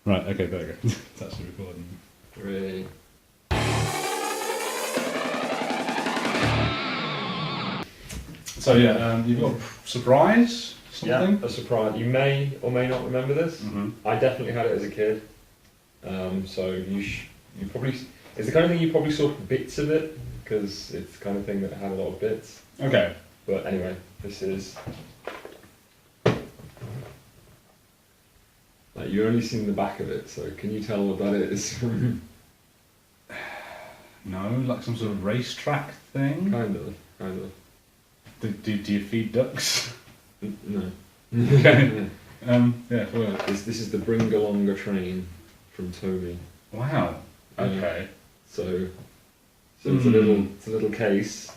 Right, okay, there we go. It's actually recording. 3. So yeah, you've got a surprise, something? Yeah, a surprise. You may or may not remember this. Mm-hmm. I definitely had it as a kid. So you probably, it's the kind of thing you probably saw bits of it, because it's the kind of thing that had a lot of bits. Okay. But anyway, this is... Like, you've only seen the back of it, so can you tell what that is? No, like some sort of racetrack thing? Kind of. Do you feed ducks? No. Okay. Yeah, well. This is the Bring-alonga train from Tomy. Wow. Okay. So it's a little case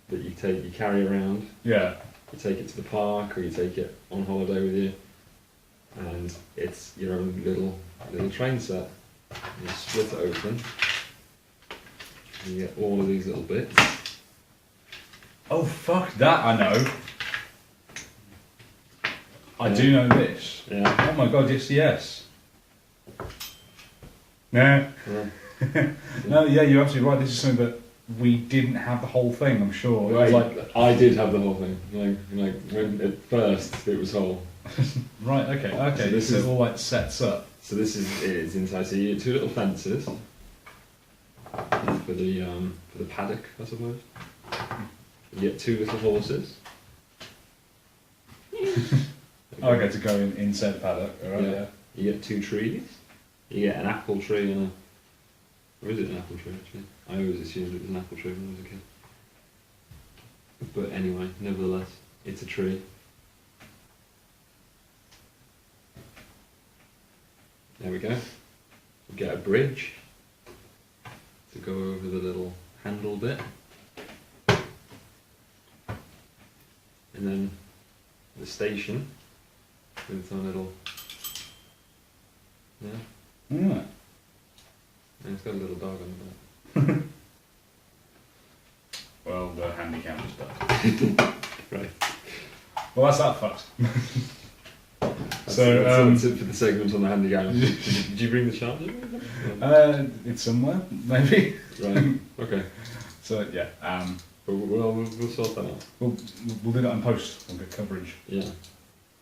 that you carry around. Yeah. You take it to the park, or you take it on holiday with you, and it's your own little train set. You split it open, and you get all of these little bits. Oh fuck that! I know. I do know this. Yeah. Oh my god! Yes. No. Yeah. No. Yeah, you're absolutely right. This is something that we didn't have the whole thing. I'm sure. Right. It was like I did have the whole thing. Like when at first it was whole. right. Okay. Okay. So this is is all like sets up. So this is it is inside. So you get 2 little fences for the paddock, I suppose. You get 2 little horses. Okay, to go inside the paddock. All right. Yeah. You get 2 trees. You get an apple tree and or is it an apple tree actually? I always assumed it was an apple tree when I was a kid. But anyway, nevertheless, it's a tree. There we go. You get a bridge to go over the little handle bit. And then the station with its own little... Yeah. Yeah. And it's got a little dog on the back. Well, the handy cam just died. Right. Well, that's that fucked. That's So, it for the segment on the handy cam. Did you bring the charger? it's somewhere, maybe. Right. Okay. So yeah, But we'll sort that out. we'll do that in post. We'll get coverage. Yeah.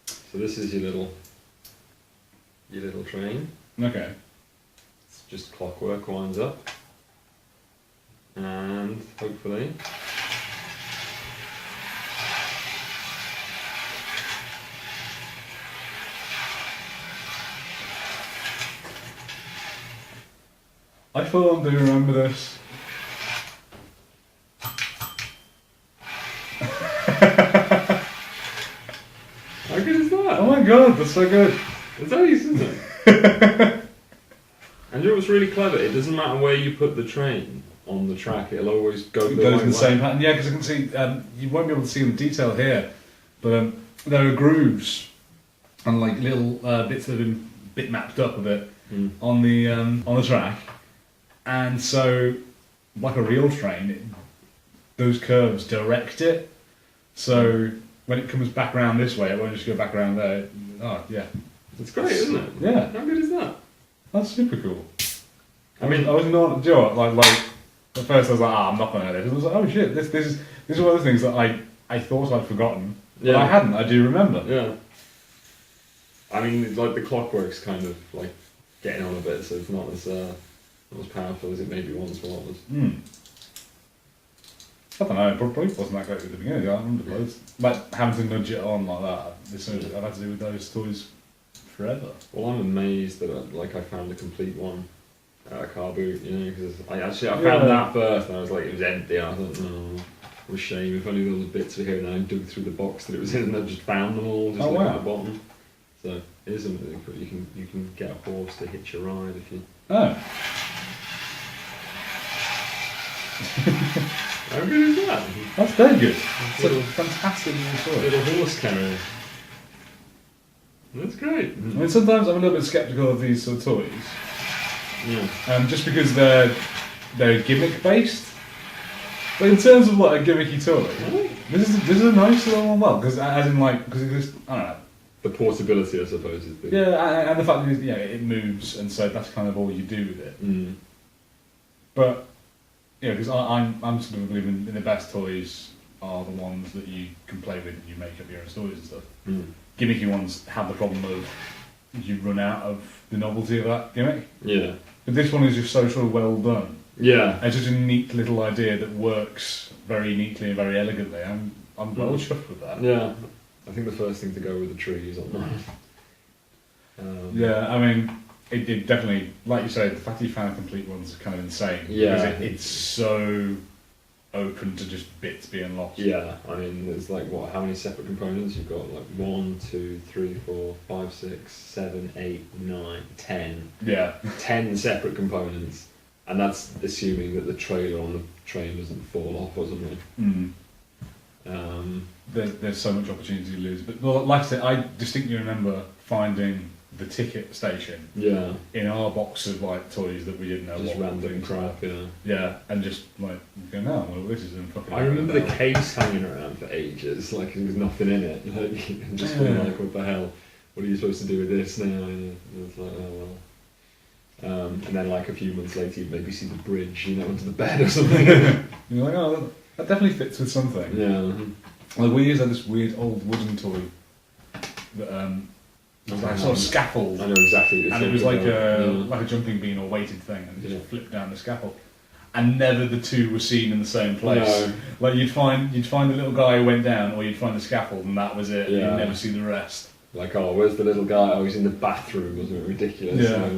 So this is your little train. Okay. It's just clockwork, winds up, and hopefully I fondly remember this. how good is that? Oh my god, that's so good. It's nice, isn't it? And you know what's really clever? It doesn't matter where you put the train on the track; it'll always go It the goes right in the way. same pattern. Yeah, because I can see, you won't be able to see the detail here, but there are grooves and like little bits that have been bit mapped up a bit on the track, and so like a real train, those curves direct it. So when it comes back around this way, it won't just go back around there. Oh yeah, It's great, isn't it? Yeah. How good is that? that's super cool. I mean, I was not, do you know what, like at first I was like, I'm not going to do this. I was like, oh shit, this is one of the things that I thought I'd forgotten, but Yeah. I hadn't. I do remember. yeah. I mean, like the clockwork's kind of like getting on a bit, so it's not as powerful as it maybe once was. I don't know, it probably wasn't that great at the beginning. I remember loads. Like having to nudge it on like that. I've had to do with those toys forever. Well, I'm amazed that I found a complete one at a car boot, you know, because I found Yeah. that first and I was like, it was empty, and I thought, no, what a shame, if only those bits were here, and then I dug through the box that it was in and I just found them all, just Oh, like wow. at the bottom. So it is something that you can get a horse to hitch a ride if you... Oh. How good is that? That's very good. It's Little- a fantastic little toy. Little horse carrier. That's great. I mean, sometimes I'm a little bit sceptical of these sort of toys, Yeah. just because they're gimmick based. But in terms of like a gimmicky toy, Really? this is a nice little one. Well, because as in like because it just I don't know. the portability, I suppose, is big. Yeah, and the fact that it moves, and so that's kind of all you do with it. Mm. But because I'm sort of believing in the best toys are the ones that you can play with and you make up your own stories and stuff. Mm. Gimmicky ones have the problem of you run out of the novelty of that gimmick. Yeah. But this one is just so sort of well done. Yeah. It's such a neat little idea that works very neatly and very elegantly. I'm well chuffed with that. Yeah. I think the first thing to go with the trees on that. Yeah, I mean, it definitely, like you said, the fact that you found a complete one's kind of insane. Yeah. Because it's so open to just bits being lost. Yeah, I mean, there's like, what, how many separate components? You've got like 1, 2, 3, 4, 5, 6, 7, 8, 9, 10. Yeah. 10 separate components. And that's assuming that the trailer on the train doesn't fall off or something. There's so much opportunity to lose. But like I said, I distinctly remember finding the ticket station in our box of like toys that we didn't know just what random crap, yeah, and just like going, no, well, this is in fucking. I remember the case hanging around for ages, like there was nothing in it, and just being like, what the hell? What are you supposed to do with this now? And it's like, oh well. And then like a few months later, you'd maybe see the bridge, under the bed or something. You're like, oh, that definitely fits with something. Yeah. Like we used to have this weird old wooden toy that it was like a sort of scaffold. I know exactly what you're and it was like about. like a jumping bean or weighted thing, and it just flipped down the scaffold. And never the two were seen in the same place. No. Like you'd find the little guy who went down, or you'd find the scaffold, and that was it. Yeah. You'd never see the rest. Like, oh, where's the little guy? Oh, he's in the bathroom. Wasn't it ridiculous? Yeah.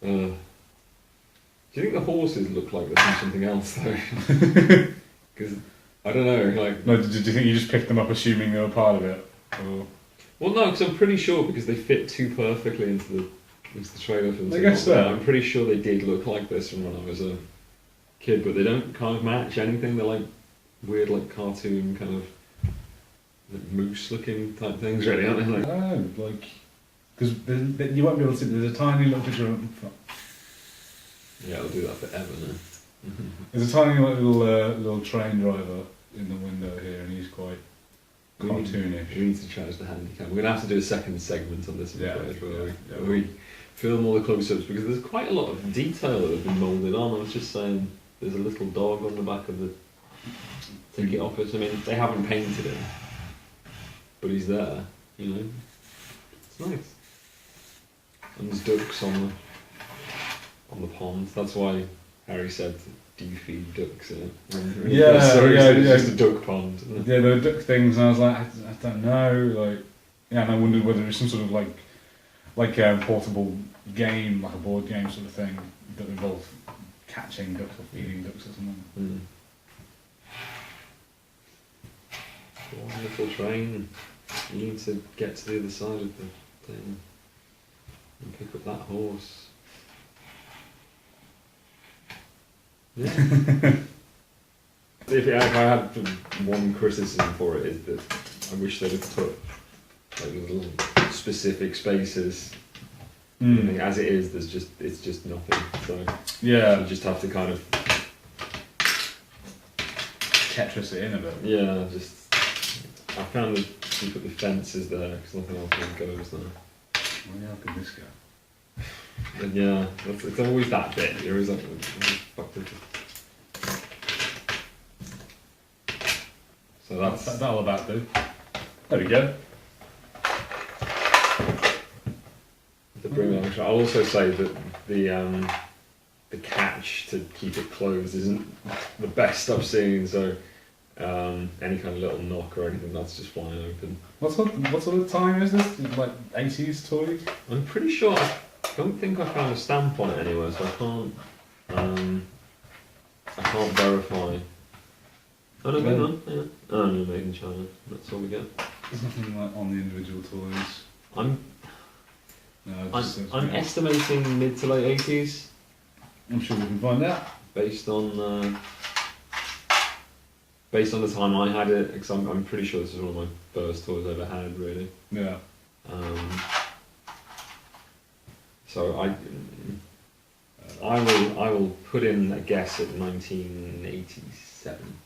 Do you think the horses look like they're from something else though? Because I don't know. Like, No, do you think you just picked them up assuming they were part of it? Or... Well, no, because I'm pretty sure because they fit too perfectly into the trailer film. I guess so. I'm pretty sure they did look like this from when I was a kid, but they don't kind of match anything. They're like weird, like cartoon kind of like moose-looking type things, really, aren't they? Like, I don't know, like because you won't be able to see. There's a tiny little picture of. yeah, I'll do that forever now. There's a tiny little train driver in the window here, and he's quite cartoonish. We need to change the handicap. We're going to have to do a second segment on this, Yeah, where we film all the close-ups, because there's quite a lot of detail that has been moulded on. I was just saying, there's a little dog on the back of the ticket office. I mean, they haven't painted him, but he's there, It's nice. And there's ducks on the pond. That's why Harry said, do you feed ducks in it? It's just a duck pond. Yeah, there were duck things, and I was like, I don't know, and I wondered whether it was some sort of like a portable game, like a board game sort of thing that involved catching ducks or feeding ducks or something. Wonderful train. You need to get to the other side of the thing and pick up that horse. Yeah. If I had one criticism for it, is that I wish they'd have put like little specific spaces. As it is, it's just nothing. So you just have to kind of Tetris it in a bit. Yeah, I found that you put the fences there because nothing else really goes there. Well, yeah, how could this go? And yeah, it's always that bit. You're always like, so that'll about do. There we go. I'll also say that the catch to keep it closed isn't the best I've seen. So any kind of little knock or anything, that's just flying open. What sort of time is this? Like 80s toy? I'm pretty sure. I don't think I found a stamp on it anywhere, so I can't verify. Oh no, hang on. Yeah. Oh no, made in China. That's all we get. There's nothing like on the individual toys. I'm estimating mid to late 80s. I'm sure we can find out. Based on the time I had it, because I'm pretty sure this is one of my first toys I ever had, really. Yeah. So I will put in a guess at 1987.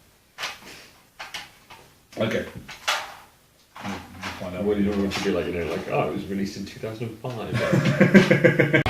Okay. We'll find no. Well, you don't want to be like, like, oh, it was released in 2005.